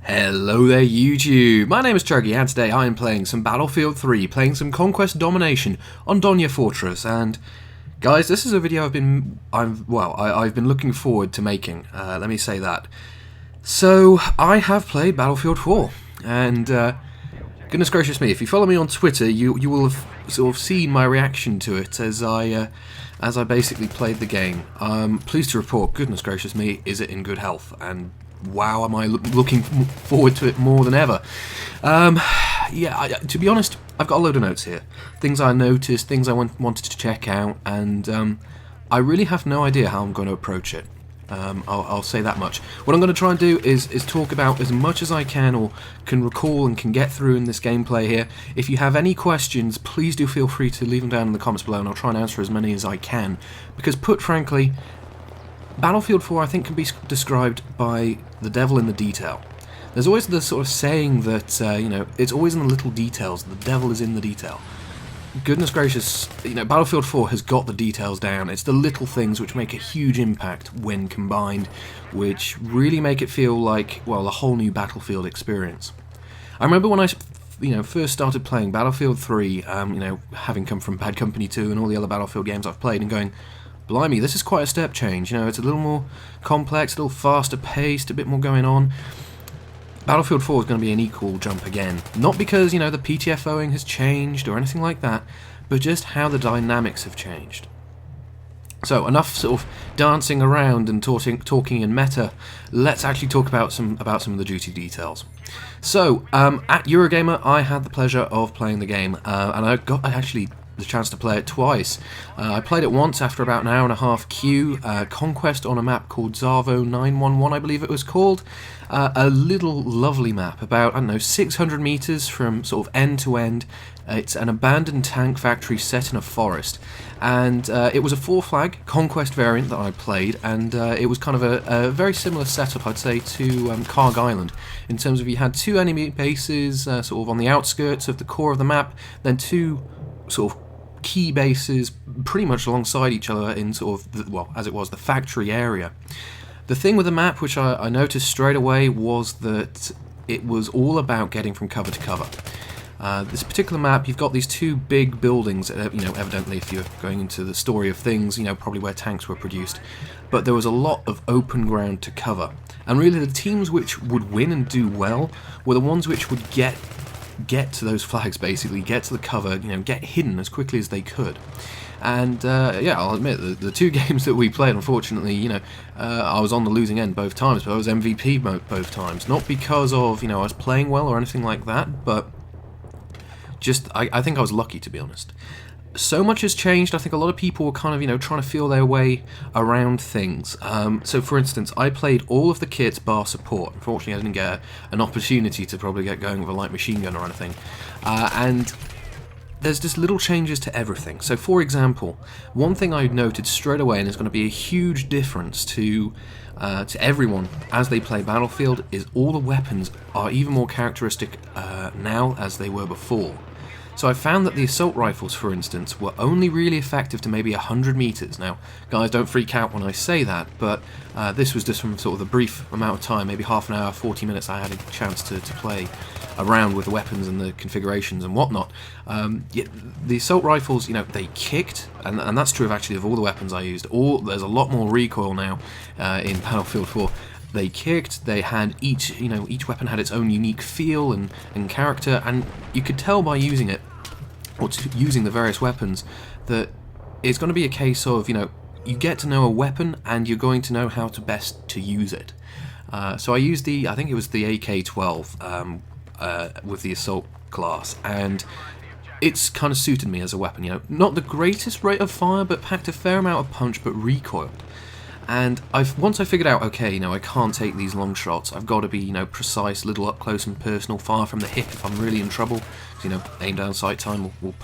Hello there YouTube, my name is Chuggy and today I am playing some Battlefield 3, playing some Conquest Domination on Donya Fortress, and guys, this is a video I've been looking forward to making, let me say that. So, I have played Battlefield 4, and goodness gracious me, if you follow me on Twitter, you will have sort of seen my reaction to it as I basically played the game. Pleased to report, goodness gracious me, is it in good health, and wow, am I looking forward to it more than ever. To be honest, I've got a load of notes here. Things I noticed, things I wanted to check out, and I really have no idea how I'm going to approach it. I'll say that much. What I'm going to try and do is talk about as much as I can, or can recall and can get through in this gameplay here. If you have any questions, please do feel free to leave them down in the comments below, and I'll try and answer as many as I can. Because put frankly, Battlefield 4 I think can be described by the devil in the detail. There's always the sort of saying that, it's always in the little details, the devil is in the detail. Goodness gracious, Battlefield 4 has got the details down. It's the little things which make a huge impact when combined, which really make it feel like, well, a whole new Battlefield experience. I remember when I first started playing Battlefield 3, having come from Bad Company 2 and all the other Battlefield games I've played, and going, blimey, this is quite a step change. It's a little more complex, a little faster paced, a bit more going on. Battlefield 4 is going to be an equal jump again. Not because, the PTFOing has changed or anything like that, but just how the dynamics have changed. So, enough sort of dancing around and talking in meta. Let's actually talk about some of the juicy details. So, at Eurogamer, I had the pleasure of playing the game, and I actually the chance to play it twice. I played it once after about an hour and a half queue, Conquest on a map called Zavo 911, I believe it was called. A little lovely map, about, 600 meters from sort of end to end. It's an abandoned tank factory set in a forest, and it was a 4-flag Conquest variant that I played, and it was kind of a very similar setup, I'd say, to Karg Island, in terms of you had two enemy bases sort of on the outskirts of the core of the map, then two sort of key bases pretty much alongside each other in sort of, as it was, the factory area. The thing with the map, which I noticed straight away, was that it was all about getting from cover to cover. This particular map, you've got these two big buildings, evidently if you're going into the story of things, probably where tanks were produced, but there was a lot of open ground to cover. And really the teams which would win and do well were the ones which would get to those flags, basically, get to the cover, get hidden as quickly as they could. And I'll admit, the two games that we played, unfortunately, I was on the losing end both times, but I was MVP both times. Not because of, I was playing well or anything like that, but just, I think I was lucky, to be honest. So much has changed. I think a lot of people were kind of, trying to feel their way around things. So, for instance, I played all of the kits bar support. Unfortunately, I didn't get an opportunity to probably get going with a light machine gun or anything. And there's just little changes to everything. So, for example, one thing I noted straight away, and it's going to be a huge difference to everyone as they play Battlefield, is all the weapons are even more characteristic now as they were before. So I found that the assault rifles, for instance, were only really effective to maybe 100 meters. Now, guys, don't freak out when I say that, but this was just from sort of the brief amount of time, maybe half an hour, 40 minutes I had a chance to play around with the weapons and the configurations and whatnot. The assault rifles, they kicked, and that's true actually of all the weapons I used. There's a lot more recoil now in Battlefield 4. They kicked, they had each weapon had its own unique feel and character, and you could tell by using it, or using the various weapons, that it's going to be a case of, you get to know a weapon and you're going to know how to best to use it. So I used I think it was the AK-12 with the assault class, and it's kind of suited me as a weapon, not the greatest rate of fire, but packed a fair amount of punch, but recoiled. And once I figured out, okay, I can't take these long shots, I've got to be, precise, little up close and personal, fire from the hip if I'm really in trouble, aim down sight time will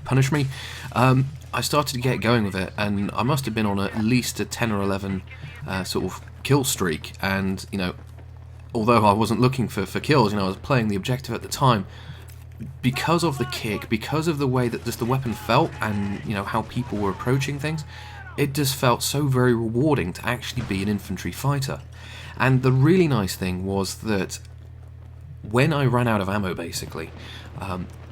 punish me. I started to get going with it, and I must have been on at least a 10 or 11 sort of kill streak, and, although I wasn't looking for kills, I was playing the objective at the time, because of the kick, because of the way that just the weapon felt, and, how people were approaching things, it just felt so very rewarding to actually be an infantry fighter. And the really nice thing was that when I ran out of ammo, basically,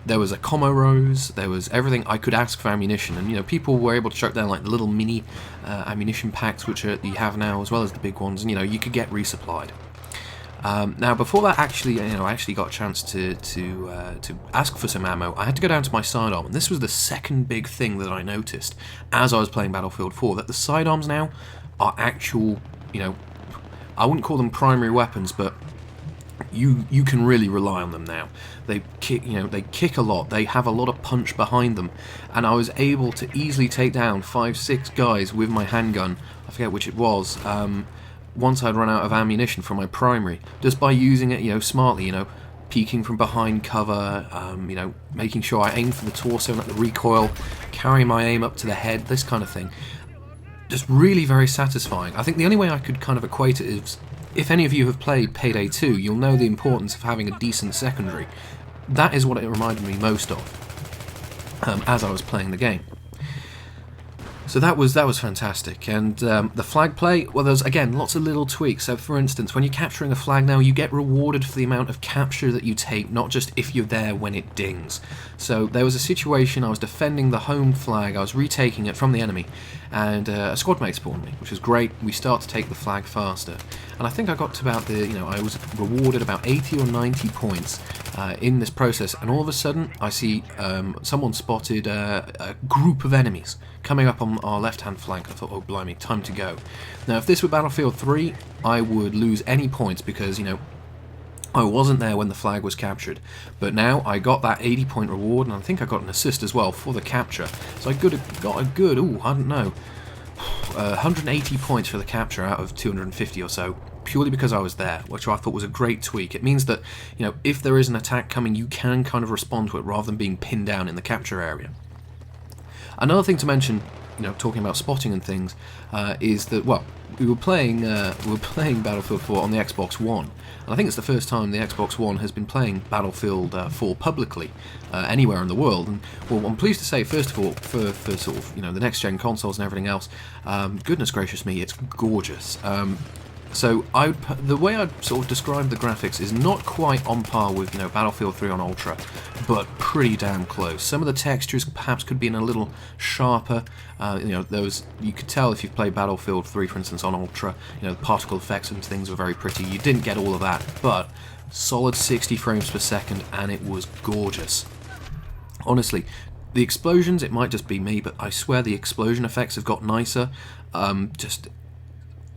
there was a commo rose, there was everything I could ask for ammunition, and people were able to chuck down like the little mini ammunition packs which you have now, as well as the big ones, and you could get resupplied. Now, before that, actually, I actually got a chance to ask for some ammo. I had to go down to my sidearm, and this was the second big thing that I noticed as I was playing Battlefield 4, that the sidearms now are actual, I wouldn't call them primary weapons, but you can really rely on them now. They kick a lot. They have a lot of punch behind them, and I was able to easily take down 5-6 guys with my handgun. I forget which it was. Once I'd run out of ammunition from my primary, just by using it, smartly, peeking from behind cover, making sure I aim for the torso and at the recoil, carrying my aim up to the head, this kind of thing. Just really very satisfying. I think the only way I could kind of equate it is, if any of you have played Payday 2, you'll know the importance of having a decent secondary. That is what it reminded me most of as I was playing the game. So that was fantastic, and the flag play, well, there's again lots of little tweaks. So for instance, when you're capturing a flag now, you get rewarded for the amount of capture that you take, not just if you're there when it dings. So there was a situation, I was defending the home flag, I was retaking it from the enemy, and a squad mate spawned me, which was great. We start to take the flag faster, and I think I got to about I was rewarded about 80 or 90 points in this process, and all of a sudden I see someone spotted a group of enemies coming up on our left-hand flank. I thought, oh blimey, time to go. Now, if this were Battlefield 3, I would lose any points because, I wasn't there when the flag was captured. But now I got that 80-point reward, and I think I got an assist as well for the capture. So I got a good, I don't know, 180 points for the capture out of 250 or so, purely because I was there, which I thought was a great tweak. It means that, if there is an attack coming, you can kind of respond to it rather than being pinned down in the capture area. Another thing to mention, talking about spotting and things, is that, well, we were playing Battlefield 4 on the Xbox One, and I think it's the first time the Xbox One has been playing Battlefield 4 publicly anywhere in the world. And well, I'm pleased to say, first of all, for sort of the next gen consoles and everything else, goodness gracious me, it's gorgeous. So the way I'd sort of describe the graphics is not quite on par with Battlefield 3 on Ultra, but pretty damn close. Some of the textures perhaps could be in a little sharper. You could tell if you've played Battlefield 3, for instance, on Ultra. The particle effects and things were very pretty. You didn't get all of that, but solid 60 frames per second, and it was gorgeous. Honestly, the explosions, it might just be me, but I swear the explosion effects have got nicer. Just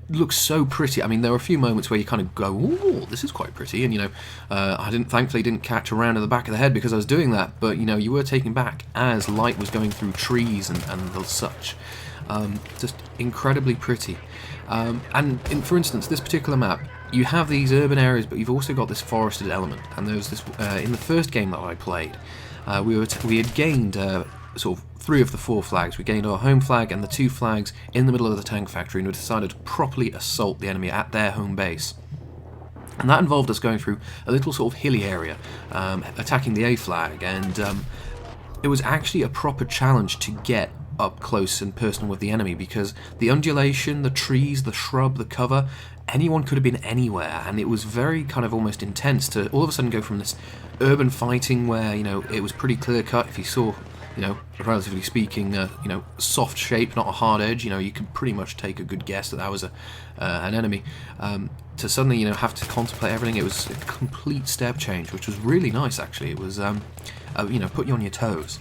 looks so pretty. I mean, there were a few moments where you kind of go, "Ooh, this is quite pretty," and I thankfully didn't catch a round in the back of the head because I was doing that. But you were taken back as light was going through trees and the such. Just incredibly pretty. For instance, this particular map, you have these urban areas, but you've also got this forested element. And there was this in the first game that I played. We had gained sort of 3 of the 4 flags. We gained our home flag and the 2 flags in the middle of the tank factory, and we decided to properly assault the enemy at their home base. And that involved us going through a little sort of hilly area, attacking the A flag, and it was actually a proper challenge to get up close and personal with the enemy, because the undulation, the trees, the shrub, the cover, anyone could have been anywhere, and it was very kind of almost intense to all of a sudden go from this urban fighting where it was pretty clear cut. If you saw relatively speaking, soft shape, not a hard edge, you could pretty much take a good guess that was an enemy, to suddenly, have to contemplate everything. It was a complete step change, which was really nice, actually. It was, put you on your toes.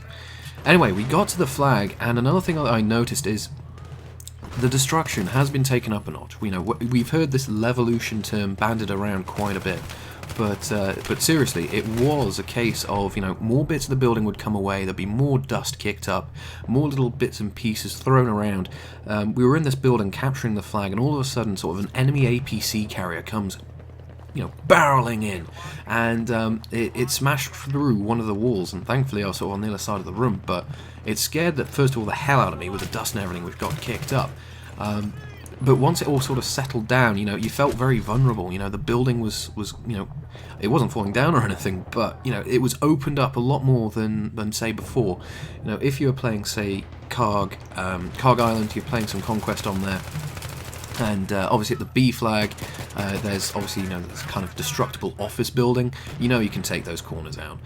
Anyway, we got to the flag, and another thing that I noticed is the destruction has been taken up a notch. We've heard this levolution term banded around quite a bit. But seriously, it was a case of, more bits of the building would come away, there'd be more dust kicked up, more little bits and pieces thrown around. We were in this building capturing the flag, and all of a sudden, sort of an enemy APC carrier comes, barreling in, and it smashed through one of the walls, and thankfully I was sort of on the other side of the room, but it scared first of all the hell out of me with the dust and everything which got kicked up. But once it all sort of settled down, you felt very vulnerable. The building was it wasn't falling down or anything, but it was opened up a lot more than say before. If you were playing, say, Karg Island, you're playing some Conquest on there, And obviously at the B flag, there's obviously, this kind of destructible office building. You can take those corners out.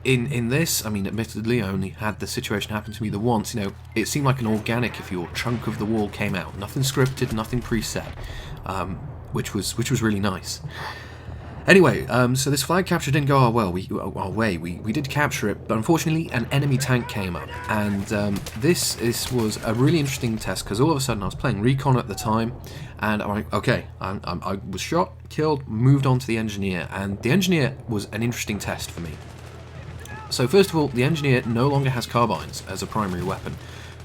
In this, I mean, admittedly, I only had the situation happen to me the once. It seemed like an organic, if your chunk of the wall came out. Nothing scripted, nothing preset, which was really nice. Anyway, so this flag capture didn't go our way. We did capture it, but unfortunately an enemy tank came up, and this was a really interesting test, because all of a sudden I was playing Recon at the time, and I'm like, okay, I was shot, killed, moved on to the engineer, and the engineer was an interesting test for me. So first of all, the engineer no longer has carbines as a primary weapon.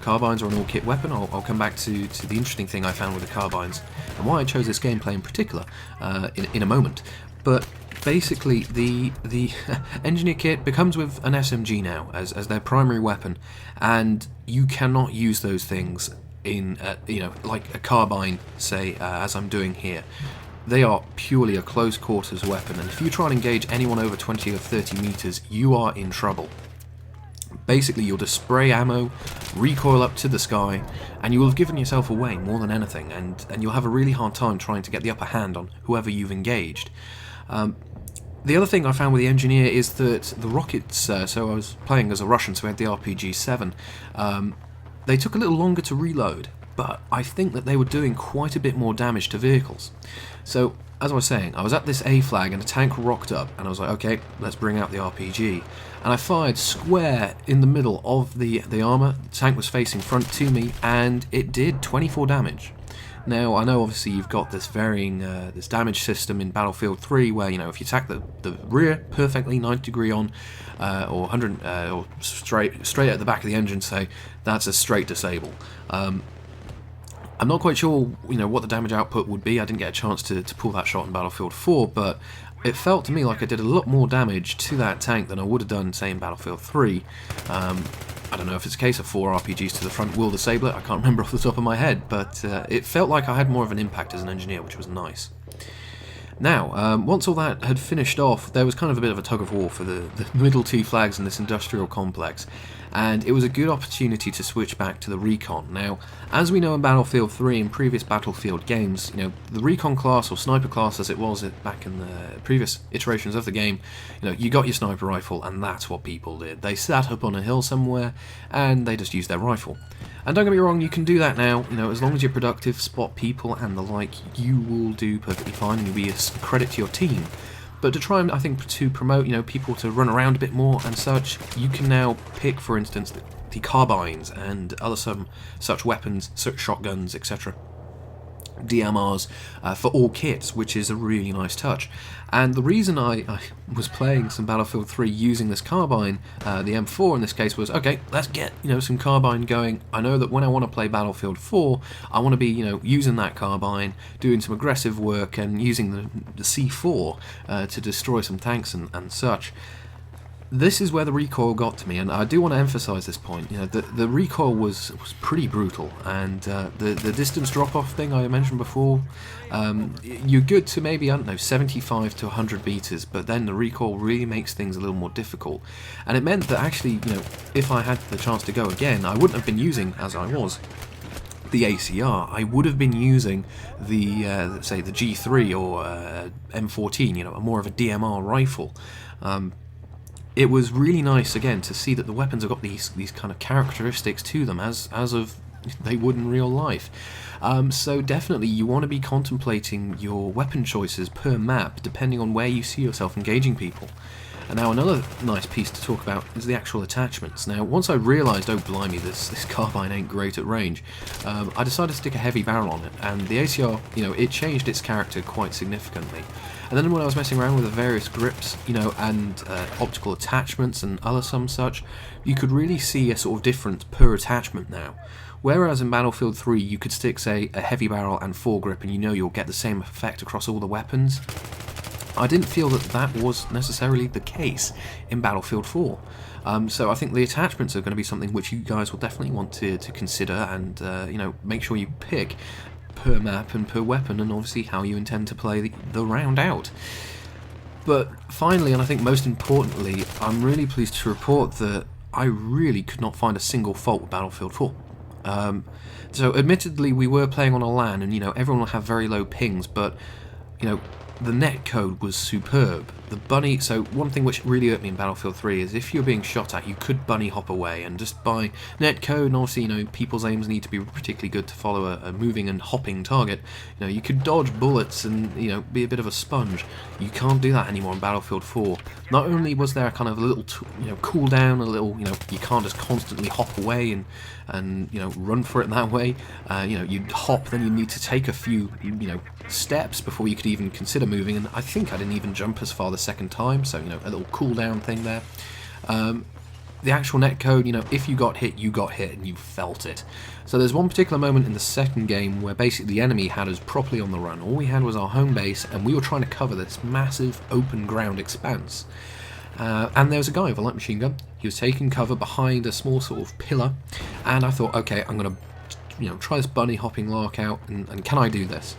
Carbines are an all-kit weapon. I'll come back to the interesting thing I found with the carbines, and why I chose this gameplay in particular in a moment. But basically, the engineer kit becomes with an SMG now as their primary weapon, and you cannot use those things in like a carbine, say, as I'm doing here. They are purely a close quarters weapon, and if you try and engage anyone over 20 or 30 meters, you are in trouble. Basically, you'll just spray ammo, recoil up to the sky, and you will have given yourself away more than anything, and you'll have a really hard time trying to get the upper hand on whoever you've engaged. The other thing I found with the engineer is that the rockets, so I was playing as a Russian, so I had the RPG-7, they took a little longer to reload, but I think that they were doing quite a bit more damage to vehicles. So, as I was saying, I was at this A flag and a tank rocked up, and I was like, okay, let's bring out the RPG. And I fired square in the middle of the armour. The tank was facing front to me, and it did 24 damage. Now, I know obviously you've got this varying this damage system in Battlefield 3 where, if you attack the rear perfectly, 90 degree on, or 100, or straight at the back of the engine, say, that's a straight disable. I'm not quite sure, what the damage output would be. I didn't get a chance to pull that shot in Battlefield 4, but it felt to me like I did a lot more damage to that tank than I would have done, say, in Battlefield 3. I don't know if it's a case of 4 RPGs to the front will disable it, I can't remember off the top of my head, but it felt like I had more of an impact as an engineer, which was nice. Now, once all that had finished off, there was kind of a bit of a tug of war for the middle two flags in this industrial complex, and it was a good opportunity to switch back to the Recon. Now, as we know in Battlefield 3 and previous Battlefield games, the Recon class, or Sniper class as it was back in the previous iterations of the game, you got your sniper rifle, and that's what people did. They sat up on a hill somewhere, and they just used their rifle. And don't get me wrong, you can do that now, as long as you're productive, spot people and the like, you will do perfectly fine, and you'll be a credit to your team. But to try and, I think, to promote, people to run around a bit more and such, you can now pick, for instance, the carbines and other such weapons, such shotguns, etc. DMRs for all kits, which is a really nice touch. And the reason I was playing some Battlefield 3 using this carbine, the M4 in this case, was, okay, let's get some carbine going. I know that when I want to play Battlefield 4, I want to be using that carbine, doing some aggressive work, and using the C4 to destroy some tanks and such. This is where the recoil got to me, and I do want to emphasise this point. The recoil was pretty brutal, and the distance drop-off thing I mentioned before, you're good to maybe, 75 to 100 meters, but then the recoil really makes things a little more difficult. And it meant that actually, if I had the chance to go again, I wouldn't have been using, as I was, the ACR. I would have been using the, say, the G3 or M14, more of a DMR rifle. It was really nice, again, to see that the weapons have got these kind of characteristics to them, as of they would in real life. So definitely you want to be contemplating your weapon choices per map, depending on where you see yourself engaging people. And now another nice piece to talk about is the actual attachments. Now, once I realised, oh blimey, this carbine ain't great at range, I decided to stick a heavy barrel on it, and the ACR, it changed its character quite significantly. And then when I was messing around with the various grips, and optical attachments and other such, you could really see a sort of difference per attachment now. Whereas in Battlefield 3 you could stick, say, a heavy barrel and foregrip and you'll get the same effect across all the weapons, I didn't feel that was necessarily the case in Battlefield 4. So I think the attachments are going to be something which you guys will definitely want to consider and make sure you pick per map and per weapon, and obviously how you intend to play the round out. But finally, and I think most importantly, I'm really pleased to report that I really could not find a single fault with Battlefield 4. So admittedly we were playing on a LAN, and everyone will have very low pings, but the net code was superb. The bunny, so one thing which really hurt me in Battlefield 3 is if you're being shot at, you could bunny hop away, and just by net code, and obviously, people's aims need to be particularly good to follow a moving and hopping target, you could dodge bullets and, be a bit of a sponge. You can't do that anymore in Battlefield 4. Not only was there kind of a little, cooldown, a little, you can't just constantly hop away and run for it that way. You'd hop, then you need to take a few, steps before you could even consider moving, and I think I didn't even jump as far the second time, so a little cooldown thing there. The actual netcode, if you got hit and you felt it. So there's one particular moment in the second game where basically the enemy had us properly on the run. All we had was our home base, and we were trying to cover this massive open ground expanse. And there was a guy with a light machine gun. He was taking cover behind a small sort of pillar, and I thought, okay, I'm going to try this bunny hopping lark out, and can I do this?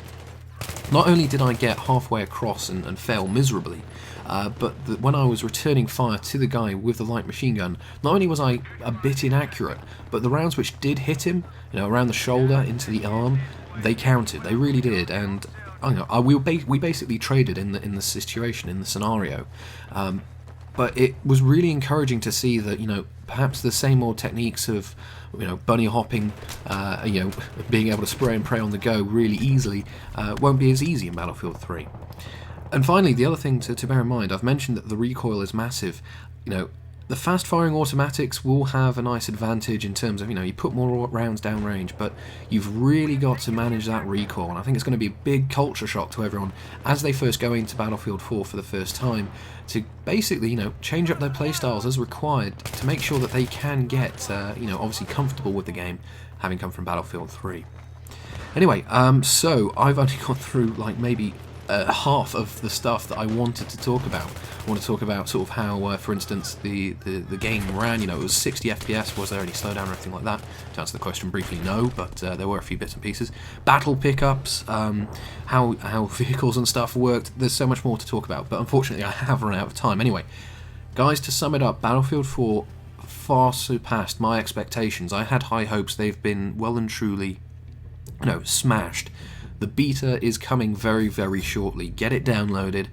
Not only did I get halfway across and fail miserably, but when I was returning fire to the guy with the light machine gun, not only was I a bit inaccurate, but the rounds which did hit him, around the shoulder, into the arm, they counted. They really did, and we basically traded in the situation, in the scenario. But it was really encouraging to see that, perhaps the same old techniques of, bunny hopping, being able to spray and pray on the go really easily, won't be as easy in Battlefield 3. And finally, the other thing to bear in mind, I've mentioned that the recoil is massive. The fast-firing automatics will have a nice advantage in terms of, you put more rounds down range, but you've really got to manage that recoil, and I think it's going to be a big culture shock to everyone as they first go into Battlefield 4 for the first time, to basically, change up their playstyles as required to make sure that they can get, obviously comfortable with the game, having come from Battlefield 3. Anyway, so I've only gone through, maybe half of the stuff that I wanted to talk about. I want to talk about sort of how, for instance, the game ran. It was 60 FPS. Was there any slowdown or anything like that? To answer the question briefly, no, but there were a few bits and pieces. Battle pickups, how vehicles and stuff worked. There's so much more to talk about, but unfortunately I have run out of time. Anyway, guys, to sum it up, Battlefield 4 far surpassed my expectations. I had high hopes. They've been well and truly, smashed. The beta is coming very, very shortly. Get it downloaded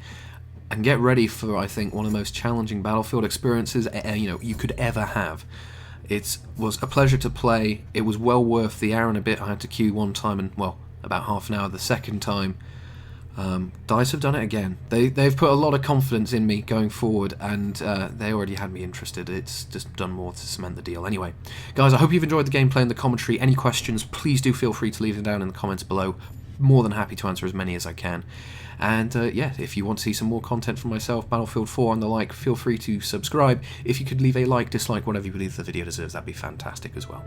and get ready for, I think, one of the most challenging Battlefield experiences you could ever have. It was a pleasure to play. It was well worth the hour and a bit I had to queue one time, and about half an hour the second time. DICE have done it again. They've put a lot of confidence in me going forward, and they already had me interested. It's just done more to cement the deal. Anyway, guys, I hope you've enjoyed the gameplay and the commentary. Any questions, please do feel free to leave them down in the comments below. More than happy to answer as many as I can. And if you want to see some more content from myself, Battlefield 4 and the like, feel free to subscribe. If you could leave a like, dislike, whatever you believe the video deserves, that'd be fantastic as well.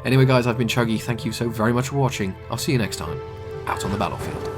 Anyway, guys, I've been Chuggy. Thank you so very much for watching. I'll see you next time, out on the battlefield.